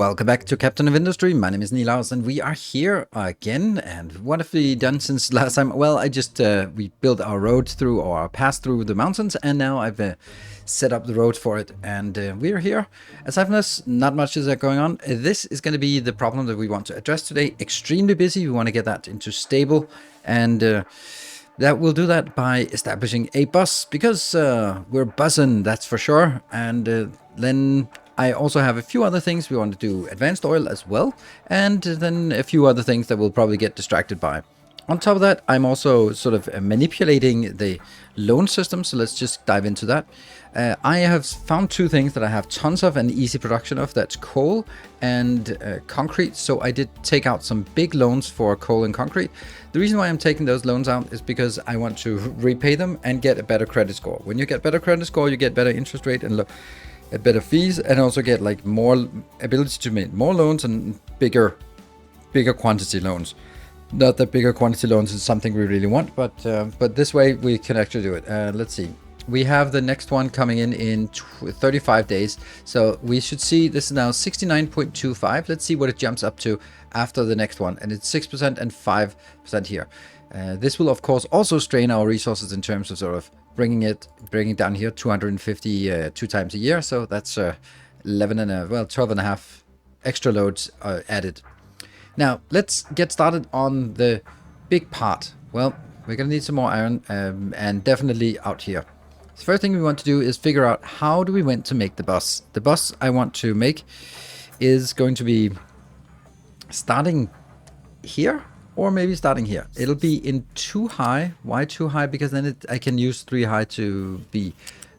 Welcome back to Captain of Industry. My name is Nilaus and we are here again. And what have we done since last time? Well, I just we built our road through, or our pass through the mountains, and now I've set up the road for it, and we're here. Aside from this, not much is going on. This is going to be the problem that we want to address today. Extremely busy. We want to get that into stable, and that we'll do that by establishing a bus, because we're buzzing, that's for sure. And then I also have a few other things. We want to do advanced oil as well, and then a few other things that we'll probably get distracted by. On top of that, I'm also sort of manipulating the loan system, so let's just dive into that. I have found two things that I have tons of and easy production of. That's coal and concrete. So I did take out some big loans for coal and concrete. The reason why I'm taking those loans out is because I want to repay them and get a better credit score. When you get better credit score, you get better interest rate and better fees, and also get like more ability to make more loans and bigger quantity loans. Not that bigger quantity loans is something we really want, but this way we can actually do it. Let's see. We have the next one coming in 35 days. So we should see this is now 69.25. Let's see what it jumps up to after the next one. And it's 6% and 5% here. This will of course also strain our resources in terms of sort of bringing down here 250 two times a year. So that's 12 and a half extra loads added. Now let's get started on the big part. Well, we're gonna need some more iron, and definitely out here. The first thing we want to do is figure out how do we want to make the bus. The bus I want to make is going to be starting here, or maybe starting here. It'll be in 2 high. Why 2 high? Because then I can use 3 high to be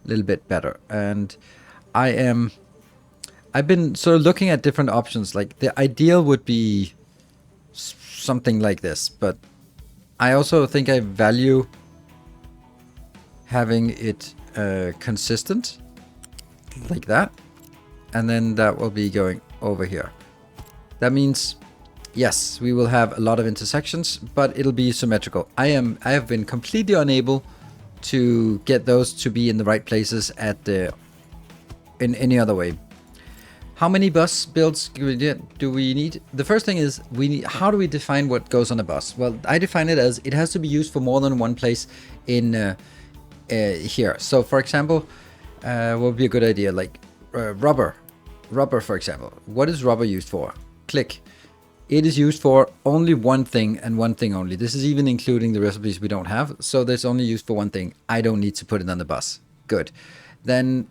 a little bit better. And I've been sort of looking at different options. Like the ideal would be something like this, but I also think I value having it consistent like that, and then that will be going over here. That means yes, we will have a lot of intersections, but it'll be symmetrical. I have been completely unable to get those to be in the right places in any other way. How many bus builds do we need? The first thing is how do we define what goes on a bus? Well, I define it as it has to be used for more than one place in here. So for example, what would be a good idea? Like rubber, for example. What is rubber used for? Click. It is used for only one thing and one thing only. This is even including the recipes we don't have. So there's only used for one thing. I don't need to put it on the bus. Good. Then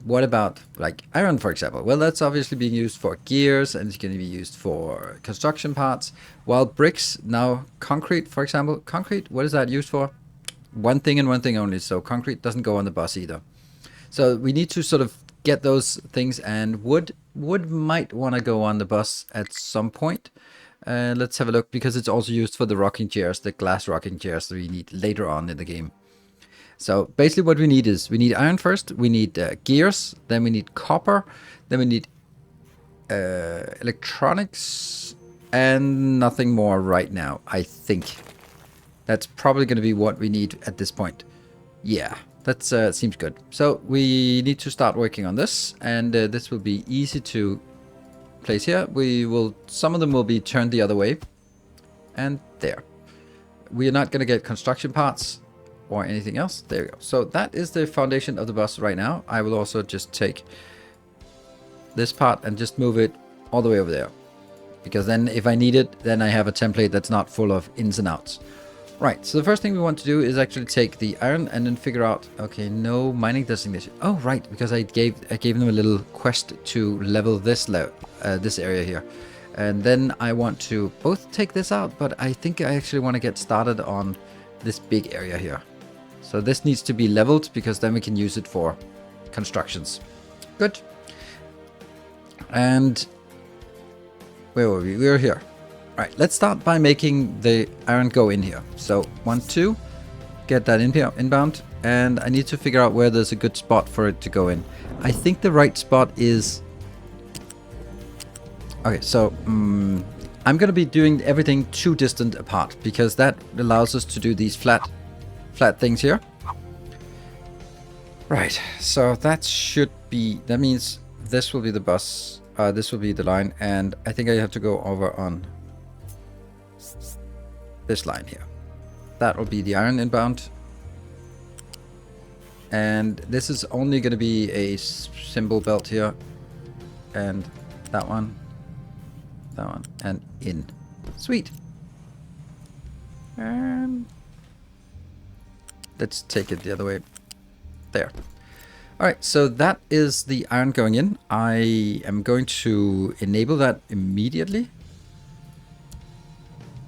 what about like iron, for example? Well, that's obviously being used for gears, and it's going to be used for construction parts. While bricks, now concrete, for example. Concrete, what is that used for? One thing and one thing only. So concrete doesn't go on the bus either. So we need to sort of get those things, and wood might want to go on the bus at some point. Let's have a look, because it's also used for the rocking chairs, the glass rocking chairs that we need later on in the game. So basically what we need is we need iron first, we need gears, then we need copper, then we need electronics, and nothing more right now, I think. That's probably going to be what we need at this point. Yeah, that seems good. So we need to start working on this, and this will be easy to place here. Some of them will be turned the other way, and there. We are not going to get construction parts or anything else. There we go. So that is the foundation of the bus right now. I will also just take this part and just move it all the way over there, because then if I need it, then I have a template that's not full of ins and outs. Right, so the first thing we want to do is actually take the iron and then figure out, okay, no mining designation. Oh, right, because I gave them a little quest to level this area here. And then I want to both take this out, but I think I actually want to get started on this big area here. So this needs to be leveled, because then we can use it for constructions. Good. And where were we? We were here. Right, let's start by making the iron go in here. So 1, 2, get that in here, inbound, and I need to figure out where there's a good spot for it to go in. I think the right spot is... Okay, so I'm going to be doing everything 2 distant apart, because that allows us to do these flat things here. Right, so that should be... That means this will be the bus this will be the line, and I think I have to go over on this line here. That will be the iron inbound. And this is only going to be a symbol belt here. And that one, and in. Sweet. And let's take it the other way. There. Alright, so that is the iron going in. I am going to enable that immediately.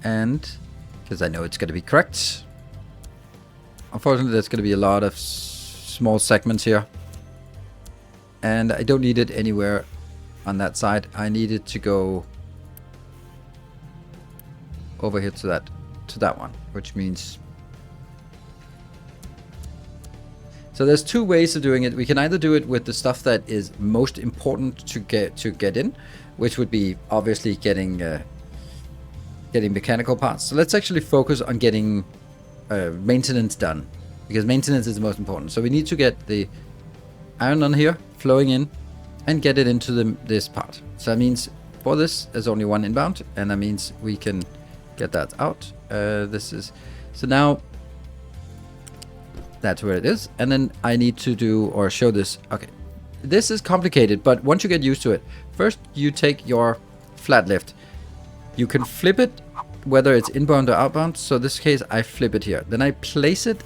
And because I know it's going to be correct. Unfortunately, there's going to be a lot of small segments here. And I don't need it anywhere on that side. I need it to go over here to that one, which means... So there's two ways of doing it. We can either do it with the stuff that is most important to get in, which would be obviously getting mechanical parts. So let's actually focus on getting maintenance done, because maintenance is the most important. So we need to get the iron on here flowing in and get it into this part. So that means for this there's only one inbound, and that means we can get that out. So now that's where it is, and then I need to do or show this. Okay, this is complicated, but once you get used to it, first you take your flat lift. You can flip it whether it's inbound or outbound. So in this case I flip it here, then I place it,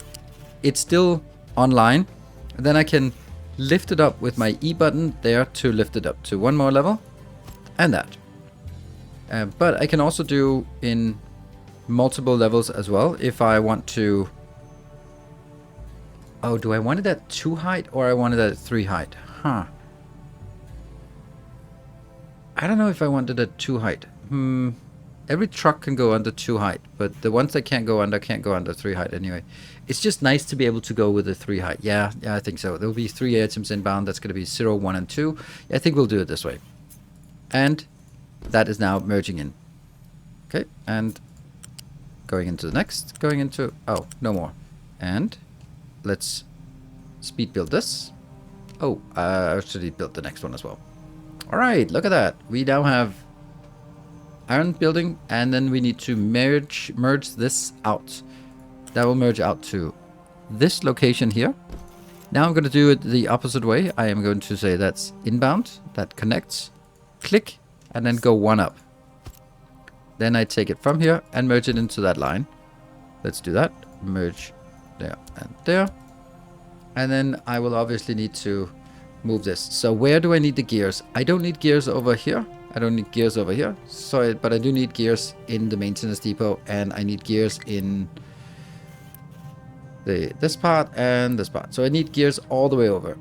it's still online, and then I can lift it up with my E button there to lift it up to one more level, and that. But I can also do in multiple levels as well if I want to. Oh, do I want it at 2 height or I want it at 3 height? Huh. I don't know if I want it at 2 height. Every truck can go under 2 height, but the ones that can't go under 3 height anyway. It's just nice to be able to go with the 3 height. Yeah, I think so. There'll be 3 items inbound. That's going to be 0, 1, and 2. Yeah, I think we'll do it this way. And that is now merging in. Okay, and going into the next, going into... Oh, no more. And let's speed build this. Oh, I actually built the next one as well. Alright, look at that. We now have iron building, and then we need to merge this out. That will merge out to this location here. Now I'm going to do it the opposite way. I am going to say that's inbound, that connects, click, and then go one up. Then I take it from here and merge it into that line. Let's do that. Merge there and there. And then I will obviously need to move this. So where do I need the gears? I don't need gears over here. I don't need gears over here. Sorry, but I do need gears in the maintenance depot, and I need gears in this part and this part. So I need gears all the way over.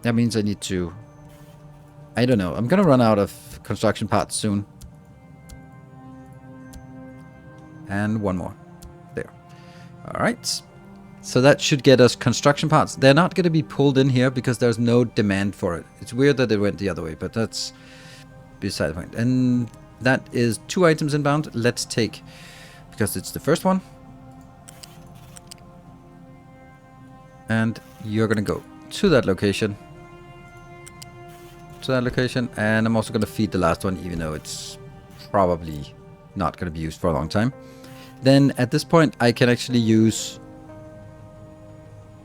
That means I need to... I don't know. I'm going to run out of construction parts soon. And one more. There. Alright. So that should get us construction parts. They're not going to be pulled in here because there's no demand for it. It's weird that it went the other way, but that's beside the point. And that is 2 items inbound. Let's take, because it's the first one. And you're going to go to that location. To that location. And I'm also going to feed the last one, even though it's probably not going to be used for a long time. Then at this point, I can actually use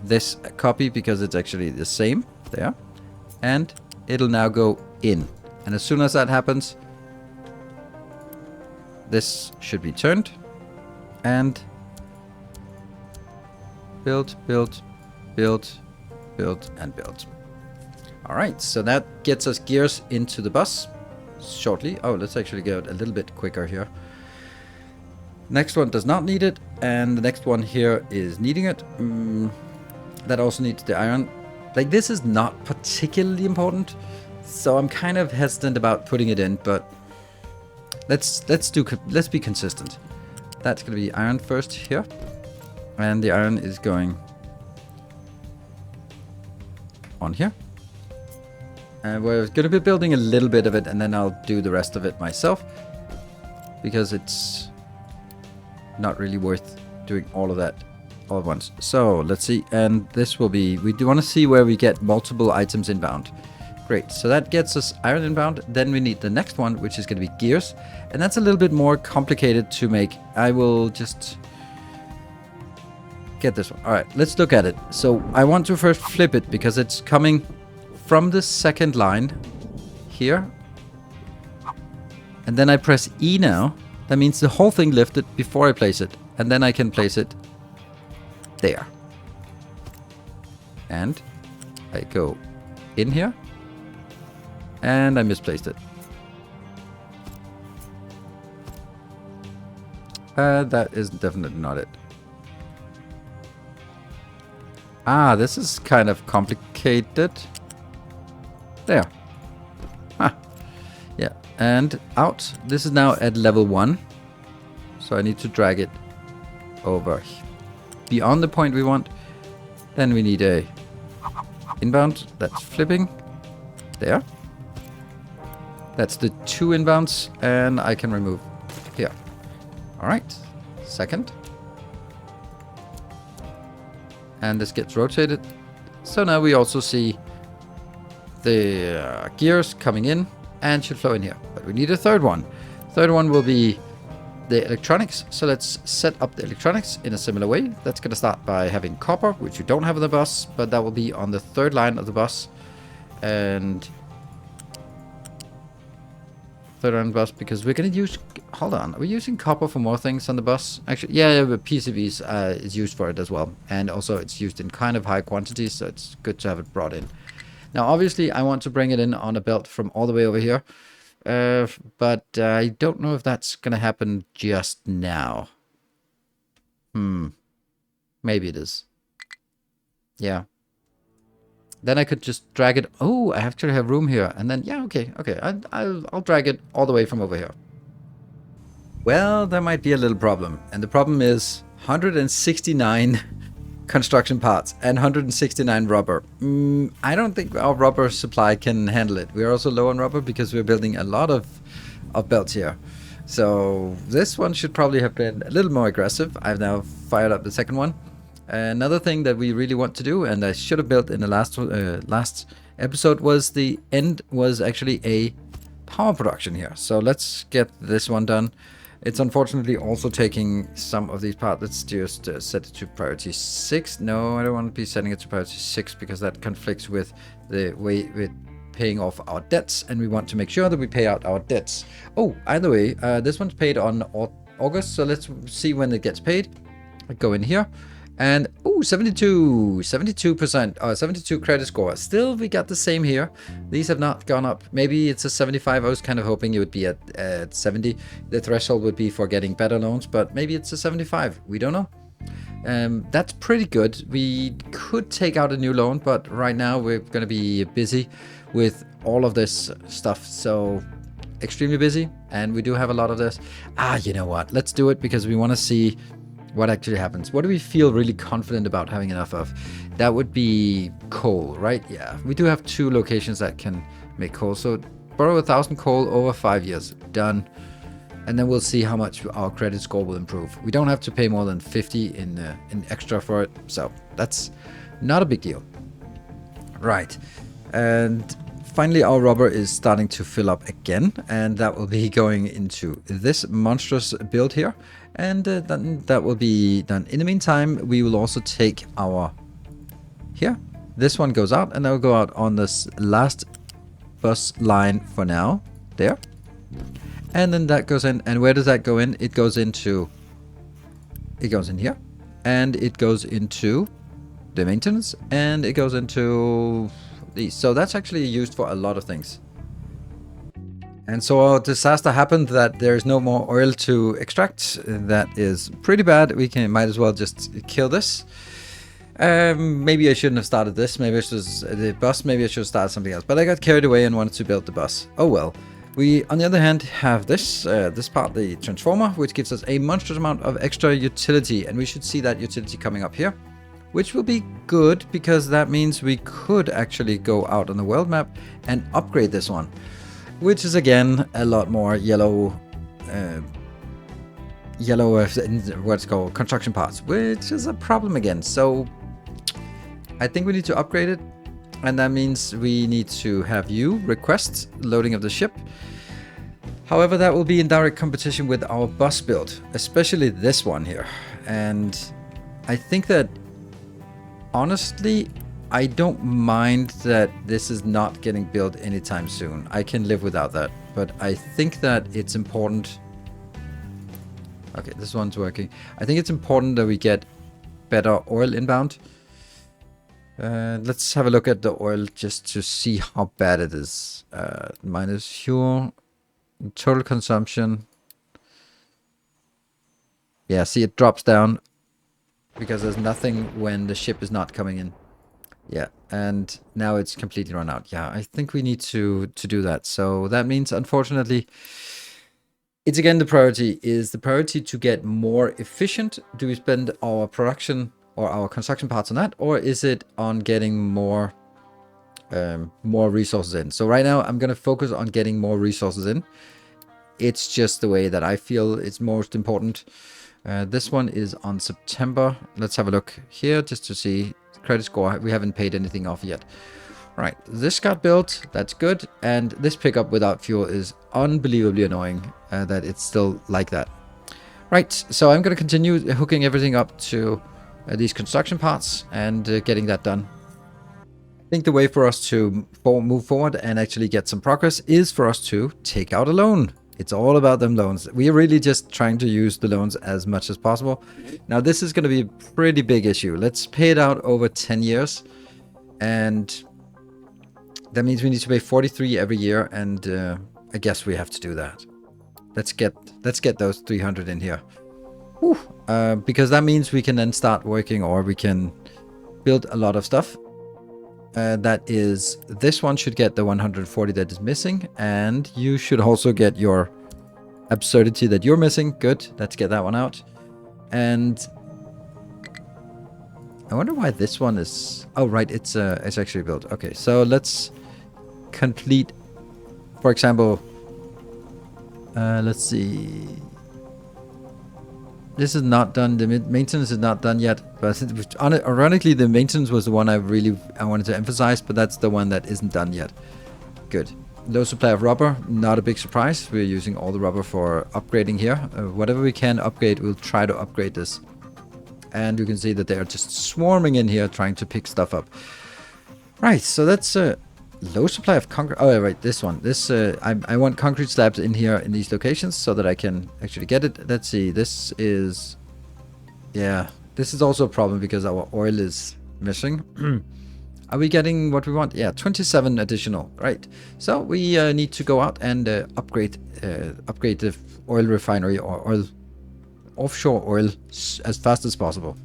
this copy because it's actually the same there. And it'll now go in. And as soon as that happens, this should be turned. And build, build, build, build, and build. Alright, so that gets us gears into the bus shortly. Oh, let's actually go a little bit quicker here. Next one does not need it, and the next one here is needing it. That also needs the iron. Like, this is not particularly important, so I'm kind of hesitant about putting it in, but let's be consistent. That's going to be iron first here, and the iron is going on here. And we're going to be building a little bit of it, and then I'll do the rest of it myself, because it's not really worth doing all of that all at once. So let's see, and this will be, we do want to see where we get multiple items inbound. Great, so that gets us iron inbound. Then we need the next one, which is going to be gears. And that's a little bit more complicated to make. I will just get this one. All right, let's look at it. So I want to first flip it because it's coming from the second line here. And then I press E now. That means the whole thing lifted before I place it. And then I can place it there. And I go in here. And I misplaced it. That is definitely not it. Ah, this is kind of complicated. There. Ah. Yeah, and out. This is now at level 1. So I need to drag it over beyond the point we want. Then we need a inbound. That's flipping. There. That's the 2 inbounds, and I can remove here. All right, second. And this gets rotated. So now we also see the gears coming in and should flow in here. But we need a third one. Third one will be the electronics. So let's set up the electronics in a similar way. That's going to start by having copper, which you don't have on the bus, but that will be on the third line of the bus. And third line bus, because we're going to use, hold on, are we using copper for more things on the bus? Actually, yeah, but PCBs is used for it as well. And also it's used in kind of high quantities, so it's good to have it brought in. Now, obviously, I want to bring it in on a belt from all the way over here. But I don't know if that's going to happen just now. Maybe it is. Yeah. Then I could just drag it. Oh, I actually have room here. And then, yeah, okay. I'll drag it all the way from over here. Well, there might be a little problem. And the problem is 169 construction parts and 169 rubber. I don't think our rubber supply can handle it. We're also low on rubber because we're building a lot of belts here. So this one should probably have been a little more aggressive. I've now fired up the second one. Another thing that we really want to do, and I should have built in the last episode, was the end was actually a power production here. So let's get this one done. It's unfortunately also taking some of these parts. Let's just set it to priority 6. No, I don't want to be setting it to priority 6 because that conflicts with the way we're paying off our debts, and we want to make sure that we pay out our debts. Oh, either way, this one's paid on August, so let's see when it gets paid. I go in here. And, ooh, 72%, 72 credit score. Still, we got the same here. These have not gone up. Maybe it's a 75. I was kind of hoping it would be at 70. The threshold would be for getting better loans, but maybe it's a 75. We don't know. That's pretty good. We could take out a new loan, but right now we're going to be busy with all of this stuff. So, extremely busy, and we do have a lot of this. You know what? Let's do it because we want to see what actually happens. What do we feel really confident about having enough of? That would be coal, right? Yeah, we do have 2 locations that can make coal. So borrow 1,000 coal over 5 years. Done. And then we'll see how much our credit score will improve. We don't have to pay more than 50 in extra for it. So that's not a big deal. Right. And finally, our rubber is starting to fill up again. And that will be going into this monstrous build here. And then that will be done. In the meantime, we will also take our here. This one goes out, and that will go out on this last bus line for now. There. And then that goes in. And where does that go in? It goes in here. And it goes into the maintenance. And it goes into these. So that's actually used for a lot of things. And so a disaster happened that there is no more oil to extract. That is pretty bad. We might as well just kill this. Maybe I shouldn't have started this. Maybe I should the bus. Maybe I should have started something else. But I got carried away and wanted to build the bus. Oh well. We, on the other hand, have this part, the transformer, which gives us a monstrous amount of extra utility. And we should see that utility coming up here, which will be good because that means we could actually go out on the world map and upgrade this one. Which is again a lot more yellow, what's called construction parts, which is a problem again. So I think we need to upgrade it. and that means we need to have you request loading of the ship. However, that will be in direct competition with our bus build, especially this one here. And I think that, honestly, I don't mind that this is not getting built anytime soon. I can live without that, but I think that it's important. Okay, this one's working. I think it's important that we get better oil inbound. Let's have a look at the oil just to see how bad it is. Minus fuel, total consumption. Yeah, see, it drops down because there's nothing when the ship is not coming in. Yeah, and now it's completely run out. Yeah, I think we need to do that. So that means, unfortunately, it's again the priority. Is the priority to get more efficient? Do we spend our production or our construction parts on that? Or is it on getting more resources in? So right now, I'm going to focus on getting more resources in. It's just the way that I feel it's most important. This one is on September. Let's have a look here just to see credit score. We haven't paid anything off yet. Right, this got built. That's good. And this pickup without fuel is unbelievably annoying that it's still like that. Right, so I'm going to continue hooking everything up to these construction parts and getting that done. I think the way for us to move forward and actually get some progress is for us to take out a loan. It's all about them loans. We are really just trying to use the loans as much as possible. Now, this is going to be a pretty big issue. Let's pay it out over 10 years. And that means we need to pay 43 every year. And I guess we have to do that. Let's get those 300 in here. Because that means we can then start working, or we can build a lot of stuff. That is, this one should get the 140 that is missing, and you should also get your absurdity that you're missing. Good, let's get that one out. And I wonder why this one is, oh right, it's actually built. Okay, so let's complete, for example, let's see, this is not done. The maintenance is not done yet, but ironically, the maintenance was the one I wanted to emphasize, but that's the one that isn't done yet. Good. Low supply of rubber, not a big surprise. We're using all the rubber for upgrading here. Whatever we can upgrade, we'll try to upgrade this. And you can see that they are just swarming in here trying to pick stuff up. Right, so that's low supply of concrete. Oh, right, this one. This I want concrete slabs in here in these locations so that I can actually get it. Let's see. This is, yeah, this is also a problem because our oil is missing. Are we getting what we want? Yeah, 27 additional. Right. So we need to go out and upgrade the oil refinery or offshore oil as fast as possible.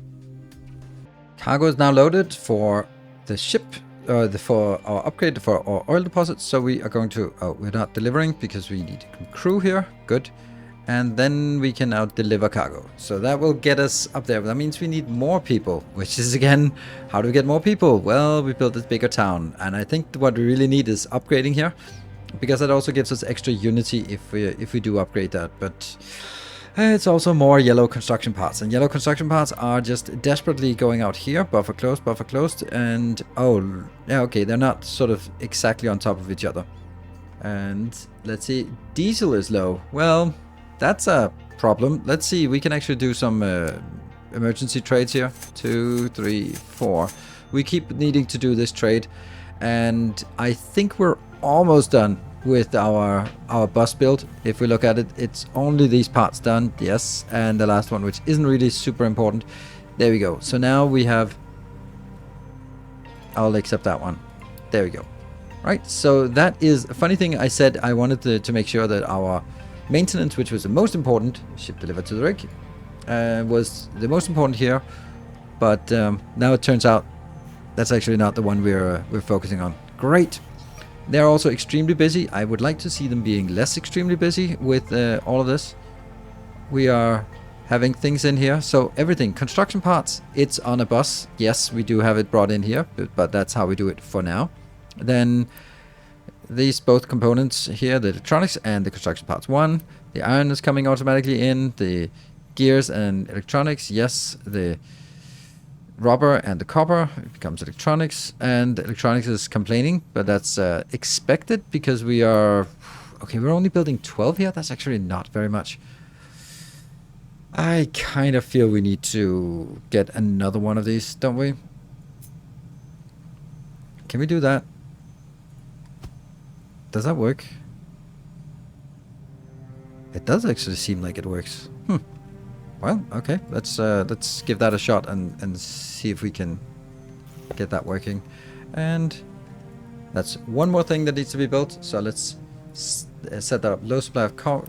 Cargo is now loaded for the ship. For our upgrade for our oil deposits. So we are going to, we're not delivering because we need a crew here. Good. And then we can now deliver cargo. So that will get us up there. That means we need more people, which is again, how do we get more people? Well, we built this bigger town. And I think what we really need is upgrading here, because that also gives us extra unity if we do upgrade that. But it's also more yellow construction parts, and yellow construction parts are just desperately going out here. Buffer closed, and oh, yeah, okay, they're not sort of exactly on top of each other. And let's see, diesel is low. Well, that's a problem. Let's see, we can actually do some emergency trades here. 2, 3, 4. We keep needing to do this trade, and I think we're almost done with our bus build. If we look at it, it's only these parts done, yes, and the last one, which isn't really super important. There we go. So now we have, I'll accept that one. There we go. Right, so that is a funny thing. I said I wanted to make sure that our maintenance, which was the most important, ship delivered to the rig, was the most important here, but now it turns out that's actually not the one we're focusing on. Great. They're also extremely busy. I would like to see them being less extremely busy with all of this. We are having things in here. So everything, construction parts, it's on a bus. Yes, we do have it brought in here, but that's how we do it for now. Then these both components here, the electronics and the construction parts 1. The iron is coming automatically in. The gears and electronics, yes. The rubber and the copper. It becomes electronics, and electronics is complaining, but that's expected because we are... Okay, we're only building 12 here. That's actually not very much. I kind of feel we need to get another one of these, don't we? Can we do that? Does that work? It does actually seem like it works. Well, okay. Let's give that a shot and see if we can get that working. And that's one more thing that needs to be built. So let's set that up. Low supply of car.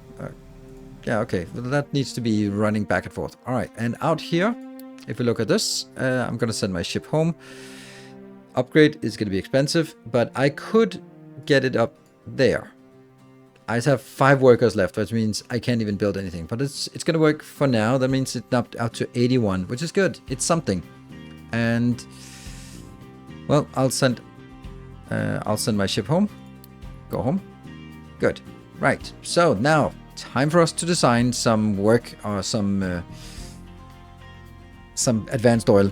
Yeah, okay. Well, that needs to be running back and forth. All right. And out here, if we look at this, I'm going to send my ship home. Upgrade is going to be expensive, but I could get it up there. I have 5 workers left, which means I can't even build anything. But it's going to work for now. That means it's up to 81, which is good. It's something. And well, I'll send my ship home. Go home. Good. Right. So now, time for us to design some work or some advanced oil.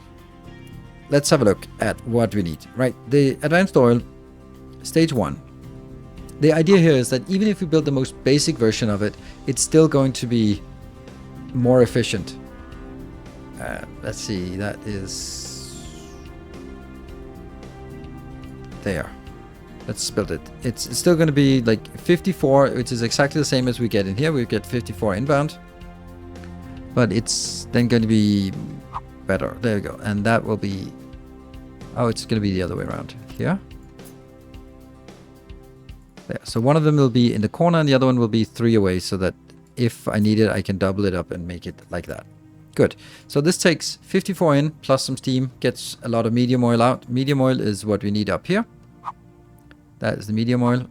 Let's have a look at what we need. Right. The advanced oil, stage 1. The idea here is that even if we build the most basic version of it, it's still going to be more efficient. Let's see, that is there. Let's build it. It's still going to be like 54, which is exactly the same as we get in here. We get 54 inbound, but it's then going to be better. There we go. And that will be, oh, it's going to be the other way around here. There. So one of them will be in the corner and the other one will be 3 away, so that if I need it, I can double it up and make it like that. Good. So this takes 54 in plus some steam, gets a lot of medium oil out. Medium oil is what we need up here. That is the medium oil,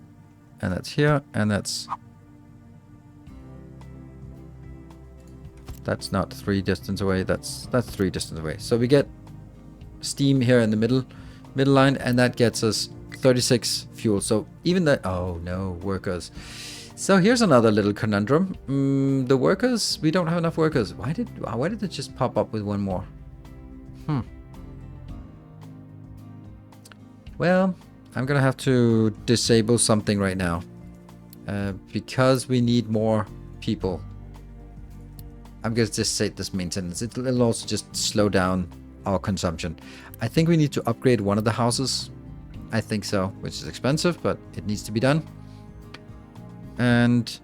and that's here, and that's not 3 distance away. That's 3 distance away. So we get steam here in the middle line, and that gets us 36 fuel. So even that, oh no, workers. So here's another little conundrum. The workers, we don't have enough workers. Why did it just pop up with one more? Well, I'm gonna have to disable something right now because we need more people. I'm gonna just set this maintenance. It'll also just slow down our consumption. I think we need to upgrade one of the houses. I think so, which is expensive, but it needs to be done. And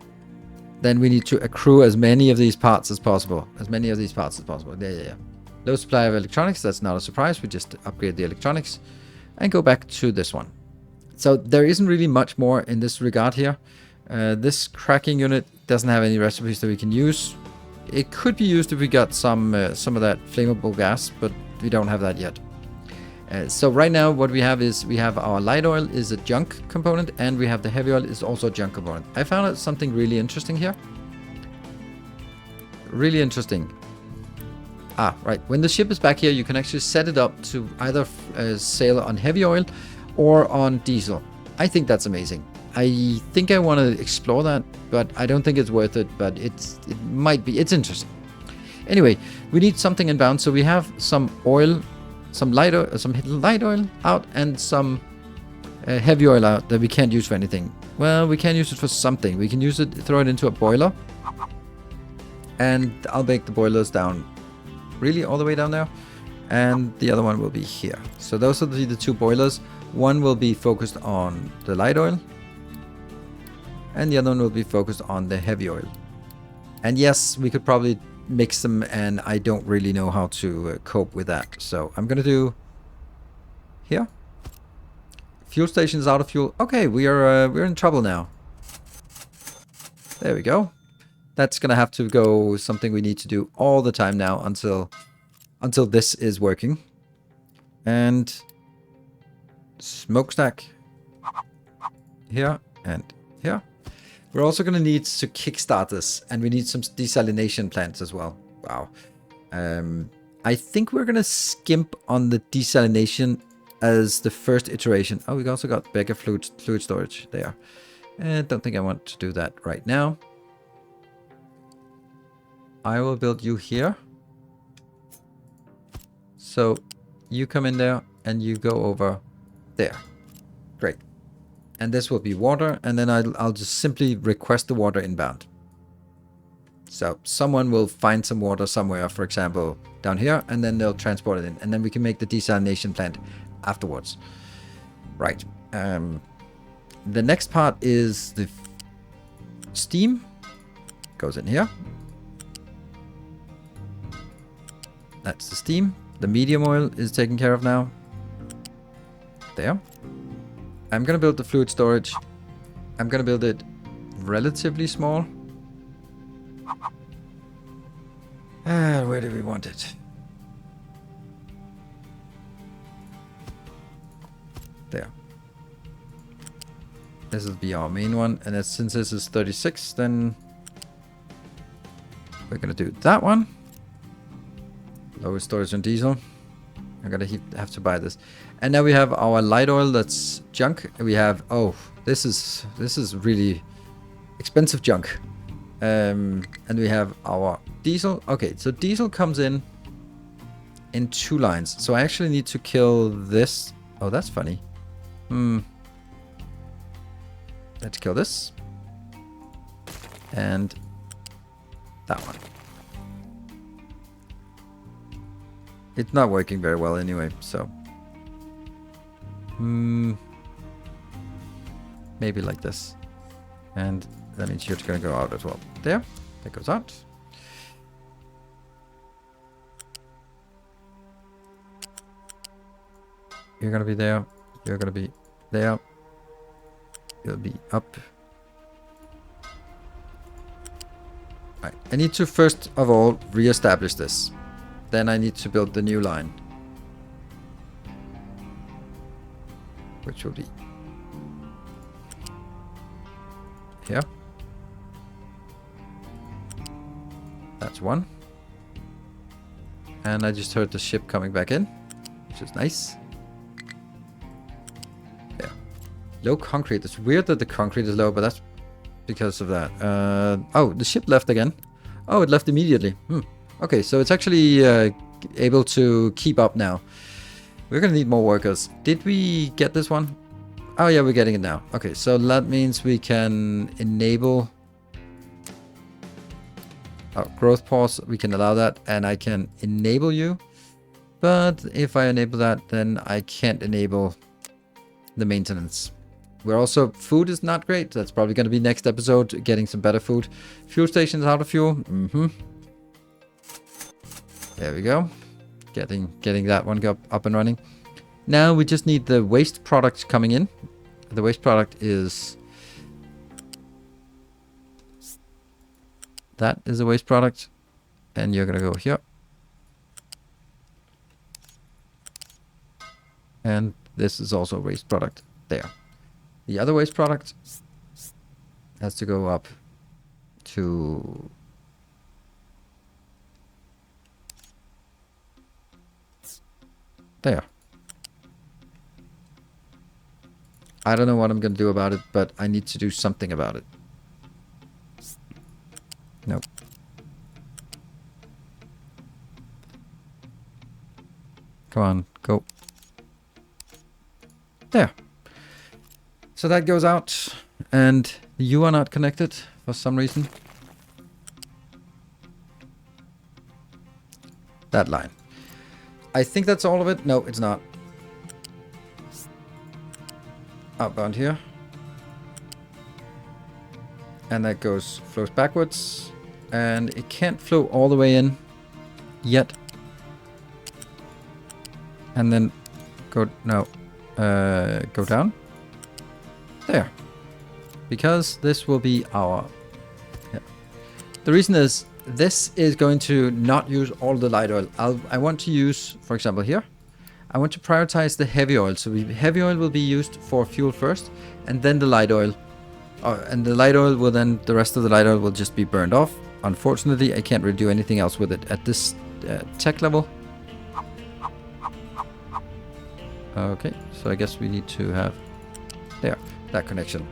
then we need to accrue as many of these parts as possible. Yeah. Low supply of electronics, that's not a surprise. We just upgrade the electronics and go back to this one. So there isn't really much more in this regard here. This cracking unit doesn't have any recipes that we can use. It could be used if we got some of that flammable gas, but we don't have that yet. So right now what we have is we have our light oil is a junk component, and we have the heavy oil is also a junk component. I found out something really interesting here. Really interesting. Right. When the ship is back here, you can actually set it up to either sail on heavy oil or on diesel. I think that's amazing. I think I want to explore that, but I don't think it's worth it, but it might be. It's interesting. Anyway, we need something inbound, so we have some oil, some light oil out, and some heavy oil out that we can't use for anything. Well, we can use it for something. We can use it, throw it into a boiler, and I'll make the boilers down, really all the way down there, and the other one will be here. So those will be the 2 boilers. One will be focused on the light oil, and the other one will be focused on the heavy oil. And yes, we could probably mix them, and I don't really know how to cope with that. So I'm gonna do here. Fuel station is out of fuel. Okay, we're in trouble now. There we go. That's gonna have to go something we need to do all the time now until this is working. And smokestack here and here. We're also going to need to kickstart this, and we need some desalination plants as well. Wow. I think we're going to skimp on the desalination as the first iteration. Oh, we also got bigger fluid storage there. I don't think I want to do that right now. I will build you here. So you come in there and you go over there. Great. And this will be water, and then I'll just simply request the water inbound. So someone will find some water somewhere, for example, down here, and then they'll transport it in. And then we can make the desalination plant afterwards. Right. The next part is the steam. Goes in here. That's the steam. The medium oil is taken care of now. There. I'm going to build the fluid storage. I'm going to build it relatively small. Where do we want it? There. This will be our main one. And since this is 36, then we're going to do that one. Lower storage on diesel. I'm going to have to buy this. And now we have our light oil that's junk. We have, oh, this is really expensive junk. And we have our diesel. Okay, so diesel comes in 2 lines. So I actually need to kill this. Oh, that's funny. Let's kill this. And that one. It's not working very well anyway, so. Maybe like this. And that means you're going to go out as well. There. That goes out. You're going to be there. You're going to be there. You'll be up. Right. I need to first of all re-establish this. Then I need to build the new line. Which will be here. That's one. And I just heard the ship coming back in, which is nice. There. Low concrete. It's weird that the concrete is low, but that's because of that. Oh, the ship left again. Oh, it left immediately. Okay, so it's actually able to keep up now. We're going to need more workers. Did we get this one? Oh, yeah, we're getting it now. Okay, so that means we can enable growth pause. We can allow that, and I can enable you. But if I enable that, then I can't enable the maintenance. We're also, food is not great. That's probably going to be next episode, getting some better food. Fuel stations out of fuel. There we go. Getting that one up and running. Now we just need the waste product coming in. The waste product is... That is the waste product. And you're going to go here. And this is also a waste product there. The other waste product has to go up to... There. I don't know what I'm going to do about it, but I need to do something about it. Nope. Come on, go. There. So that goes out, and you are not connected for some reason. That line. I think that's all of it. No, it's not. Outbound here. And that flows backwards. And it can't flow all the way in yet. And then go down. There. Because this will be our... Yeah. The reason is, this is going to not use all the light oil. I want to use, for example, here. I want to prioritize the heavy oil. So heavy oil will be used for fuel first, and then the light oil. And the light oil will then, the rest of the light oil will just be burned off. Unfortunately, I can't really do anything else with it at this tech level. Okay, so I guess we need to have, there, that connection.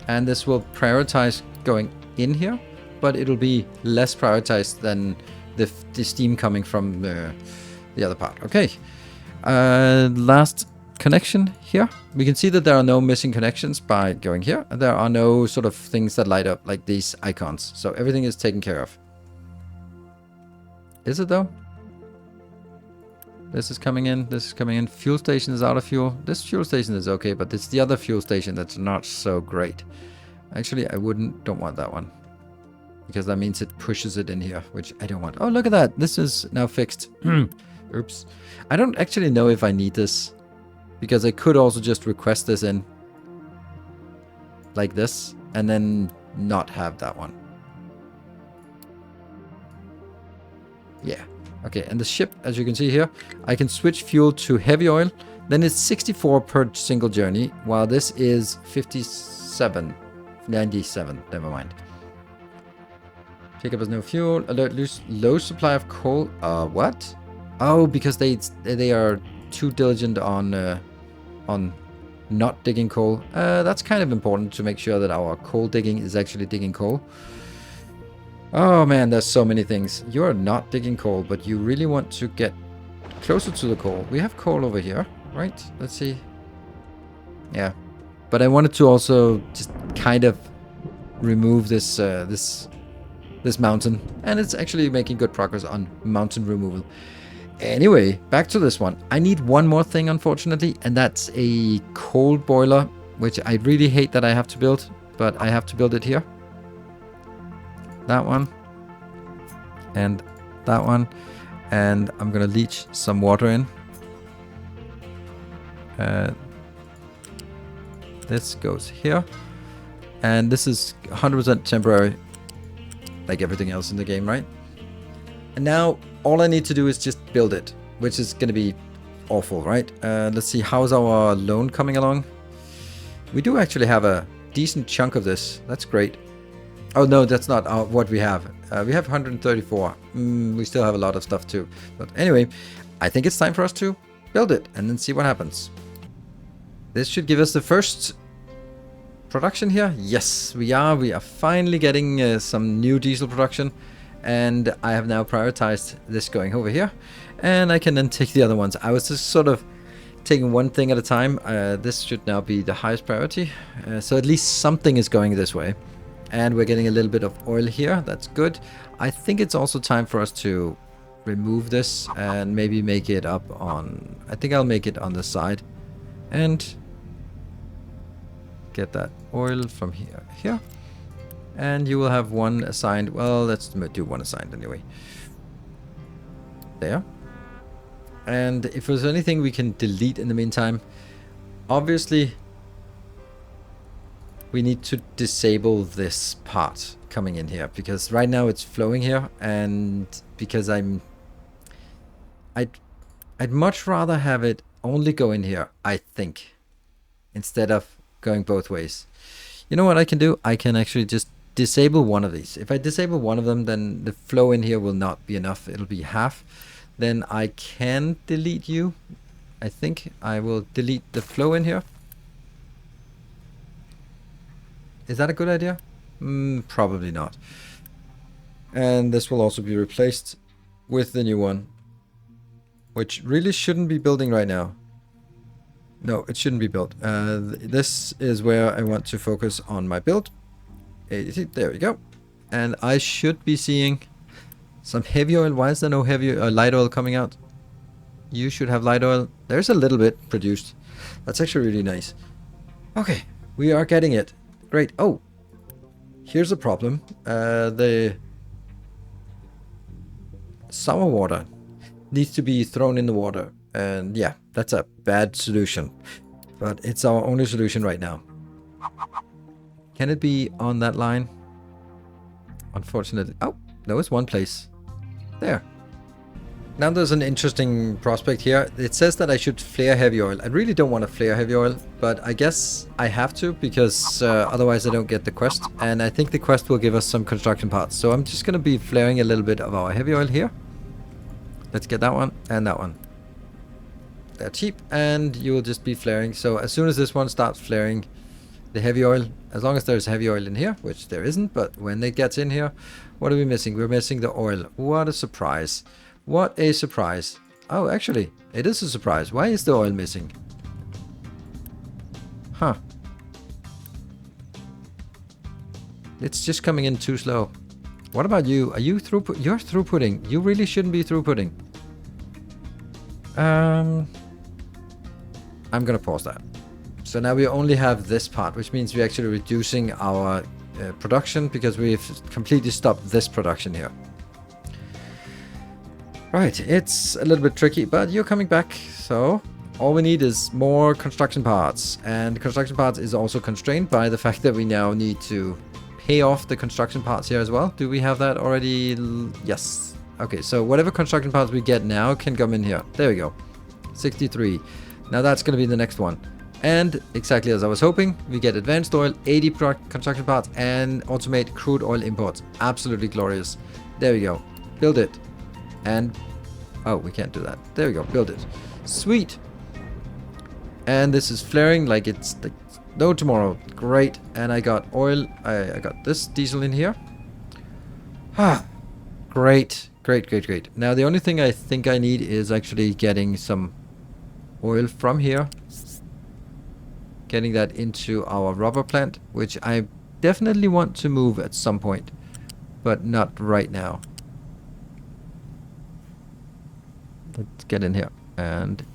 And this will prioritize going in here, but it'll be less prioritized than the steam coming from the other part. Okay. Last connection here. We can see that there are no missing connections by going here. There are no sort of things that light up like these icons. So everything is taken care of. Is it though? This is coming in. This is coming in. Fuel station is out of fuel. This fuel station is okay, but it's the other fuel station that's not so great. Actually, I don't want that one. Because that means it pushes it in here, which I don't want. Oh, look at that. This is now fixed. Oops. I don't actually know if I need this. Because I could also just request this in. Like this. And then not have that one. Yeah. Okay, and the ship, as you can see here, I can switch fuel to heavy oil. Then it's 64 per single journey, while this is 57. 97, never mind. Pick up as no fuel. Alert, low supply of coal. What? Oh, because they are too diligent on not digging coal. That's kind of important to make sure that our coal digging is actually digging coal. Oh man, there's so many things. You're not digging coal, but you really want to get closer to the coal. We have coal over here, right? Let's see. Yeah. But I wanted to also just kind of remove this this mountain. And it's actually making good progress on mountain removal. Anyway, back to this one. I need one more thing, unfortunately, and that's a coal boiler, which I really hate that I have to build, but I have to build it here. That one. And that one. And I'm going to leach some water in. This goes here. And this is 100% temporary. Like everything else in the game, right? And now all I need to do is just build it. Which is going to be awful, right? Let's see, how's our loan coming along? We do actually have a decent chunk of this. That's great. Oh no, that's not what we have. We have 134. We still have a lot of stuff too. But anyway, I think it's time for us to build it and then see what happens. This should give us the first production here. Yes, we are. We are finally getting some new diesel production. And I have now prioritized this going over here. And I can then take the other ones. I was just sort of taking one thing at a time. This should now be the highest priority. So at least something is going this way. And we're getting a little bit of oil here. That's good. I think it's also time for us to remove this and maybe make it up on... I think I'll make it on the side. And get that oil from here. And you will have one assigned. Well, let's do one assigned anyway. There. And if there's anything we can delete in the meantime, obviously we need to disable this part coming in here, because right now it's flowing here, and because I'd much rather have it only go in here, I think, instead of going both ways. You know what I can do? I can actually just disable one of these. If I disable one of them, then the flow in here will not be enough. It'll be half. Then I can delete you. I think I will delete the flow in here. Is that a good idea? Probably not. And this will also be replaced with the new one, which really shouldn't be building right now. No, it shouldn't be built. This is where I want to focus on my build. There we go. And I should be seeing some heavy oil. Why is there no heavy light oil coming out? You should have light oil. There's a little bit produced. That's actually really nice. Okay, we are getting it. Great. Oh, here's a problem. The summer water needs to be thrown in the water. And yeah, that's a bad solution. But it's our only solution right now. Can it be on that line? Unfortunately. Oh, there was one place. There. Now there's an interesting prospect here. It says that I should flare heavy oil. I really don't want to flare heavy oil, but I guess I have to, because otherwise I don't get the quest. And I think the quest will give us some construction parts. So I'm just going to be flaring a little bit of our heavy oil here. Let's get that one and that one. They're cheap, and you will just be flaring. So as soon as this one starts flaring the heavy oil, as long as there's heavy oil in here, which there isn't, but when it gets in here, what are we missing? We're missing the oil. What a surprise. What a surprise. Oh, actually, it is a surprise. Why is the oil missing? Huh. It's just coming in too slow. What about you? Are you throughput? You're throughputting. You really shouldn't be throughputting. I'm gonna pause that. So now we only have this part, which means we're actually reducing our production because we've completely stopped this production here. Right, it's a little bit tricky, but you're coming back. So all we need is more construction parts, and construction parts is also constrained by the fact that we now need to pay off the construction parts here as well. Do we have that already? Yes. Okay, so whatever construction parts we get now can come in here. There we go. 63. Now that's going to be the next one. And exactly as I was hoping, we get advanced oil, 80 construction parts, and automate crude oil imports. Absolutely glorious. There we go. Build it. And, oh, we can't do that. There we go. Build it. Sweet. And this is flaring like it's like no tomorrow. Great. And I got oil. I got this diesel in here. Ah, great. Great, great, great. Now the only thing I think I need is actually getting some oil from here. Getting that into our rubber plant, which I definitely want to move at some point, but not right now. Let's get in here. And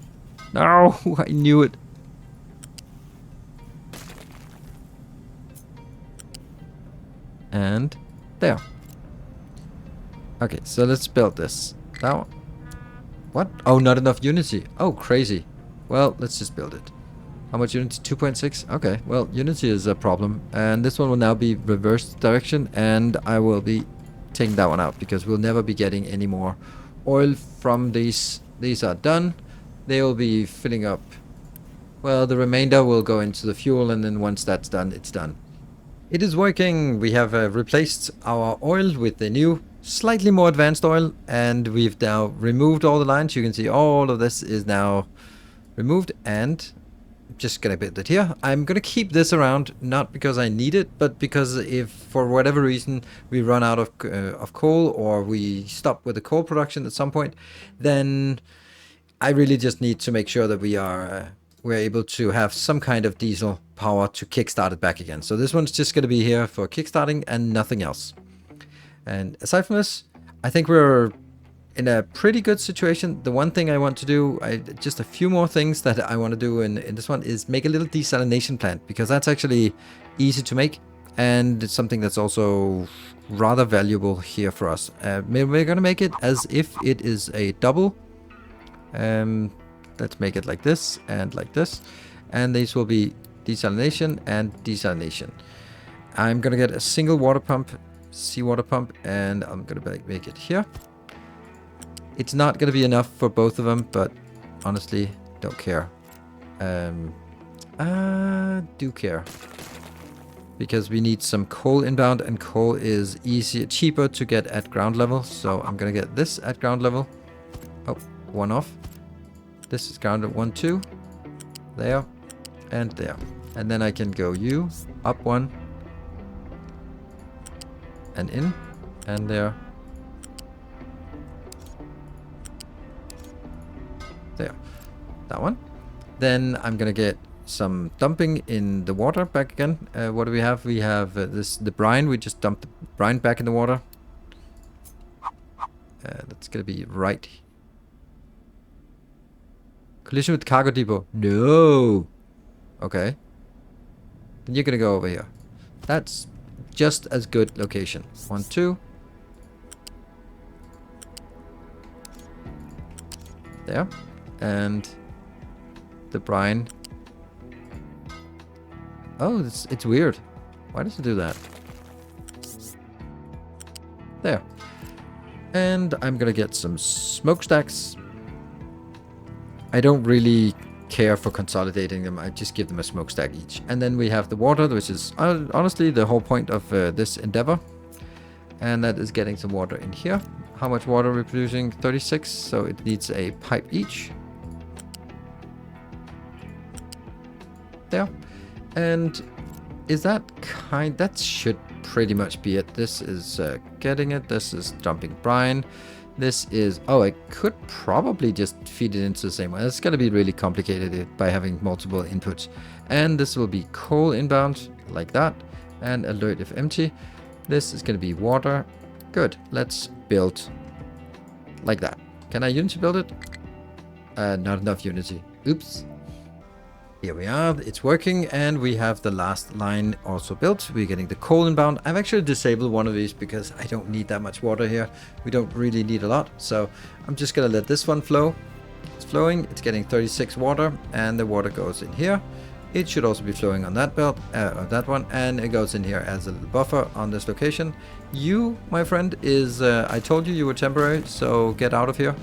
no, I knew it. And there. Okay, so let's build this. Now, what? Oh, not enough Unity. Oh, crazy. Well, let's just build it. How much Unity? 2.6? Okay, well, Unity is a problem. And this one will now be reverse direction, and I will be taking that one out because we'll never be getting any more oil from these. These are done. They will be filling up. Well, the remainder will go into the fuel, and then once that's done, it's done. It is working. We have replaced our oil with the new, slightly more advanced oil, and we've now removed all the lines. You can see all of this is now removed, and just gonna build it here. I'm gonna keep this around, not because I need it, but because if for whatever reason we run out of coal, or we stop with the coal production at some point, then I really just need to make sure that we're able to have some kind of diesel power to kickstart it back again. So this one's just gonna be here for kickstarting and nothing else. And aside from this, I think we're in a pretty good situation. The one thing I want to do, just a few more things that I want to do in this one is make a little desalination plant, because that's actually easy to make, and it's something that's also rather valuable here for us. We're going to make it as if it is a double. Let's make it like this and like this, and these will be desalination and desalination. I'm going to get a single water pump, seawater pump, and I'm going to make it here. It's not going to be enough for both of them, but honestly, don't care. I do care. Because we need some coal inbound, and coal is cheaper to get at ground level. So I'm going to get this at ground level. Oh, one off. This is ground at 1, 2. There. And there. And then I can go you, up 1. And in. And there. There. That one. Then I'm gonna get some dumping in the water back again. What do we have? We have the brine. We just dumped the brine back in the water. That's gonna be right. Collision with cargo depot. No. Okay. Then you're gonna go over here. That's just as good location. 1, 2. There. And the brine. Oh, it's weird. Why does it do that? There. And I'm gonna get some smokestacks. I don't really care for consolidating them. I just give them a smokestack each. And then we have the water, which is honestly the whole point of this endeavor. And that is getting some water in here. How much water are we producing? 36, so it needs a pipe each. There. And is that that should pretty much be it. This is getting it. This is dumping brine. This is, oh, I could probably just feed it into the same one. It's going to be really complicated by having multiple inputs. And this will be coal inbound, like that. And alert if empty. This is going to be water. Good. Let's build like that. Can I Unity build it? Not enough Unity. Oops. Here we are, it's working, and we have the last line also built. We're getting the coal inbound. I've actually disabled one of these because I don't need that much water here. We don't really need a lot, so I'm just gonna let this one flow. It's flowing, it's getting 36 water, and the water goes in here. It should also be flowing on that belt, on that one, and it goes in here as a little buffer on this location. You, my friend, is, I told you were temporary, so get out of here.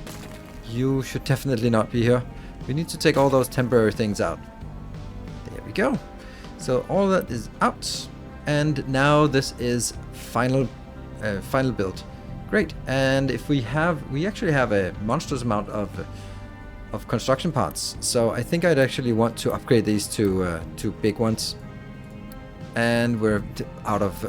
You should definitely not be here. We need to take all those temporary things out. There we go. So all that is out, and now this is final build. Great. And if we actually have a monstrous amount of construction parts. So I think I'd actually want to upgrade these to big ones. And we're out of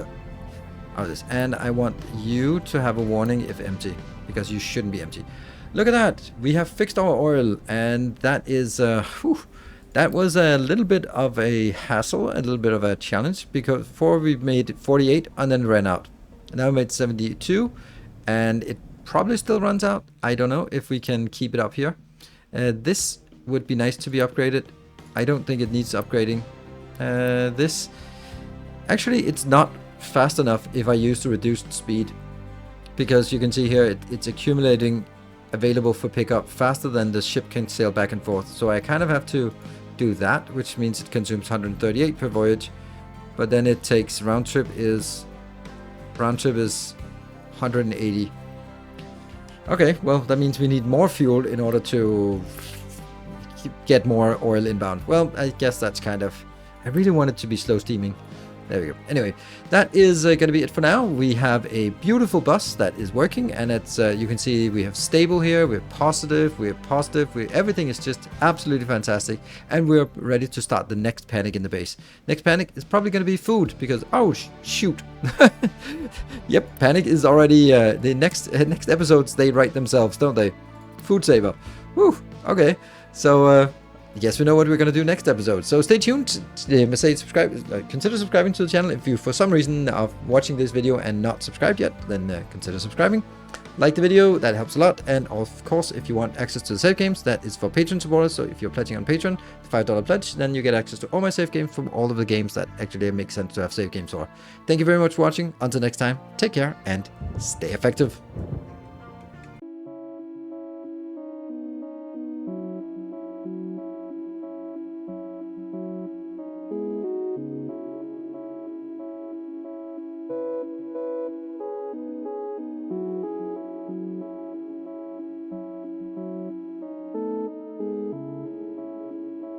this. And I want you to have a warning if empty, because you shouldn't be empty. Look at that. We have fixed our oil, and that is that was a little bit of a hassle, a little bit of a challenge, because before we made 48 and then ran out. Now we made 72, and it probably still runs out. I don't know if we can keep it up here. This would be nice to be upgraded. I don't think it needs upgrading. This, actually, it's not fast enough if I use the reduced speed, because you can see here it's accumulating available for pickup faster than the ship can sail back and forth. So I kind of have to do that, which means it consumes 138 per voyage, but then it takes round trip is 180. Okay, well, that means we need more fuel in order to get more oil inbound. Well, I guess that's kind of, I really want it to be slow steaming. There we go. Anyway, that is going to be it for now. We have a beautiful bus that is working, and it's you can see we have stable here, we're positive, everything is just absolutely fantastic, and we're ready to start the next panic in the base. Next panic is probably going to be food, because, oh, shoot. Yep, panic is already, the next episodes, they write themselves, don't they? Food saver. Whew, okay. So, yes, we know what we're going to do next episode. So stay tuned. Consider subscribing to the channel. If you, for some reason, are watching this video and not subscribed yet, then consider subscribing. Like the video, that helps a lot. And of course, if you want access to the save games, that is for Patreon supporters. So if you're pledging on Patreon, the $5 pledge, then you get access to all my save games from all of the games that actually make sense to have save games for. Thank you very much for watching. Until next time, take care and stay effective.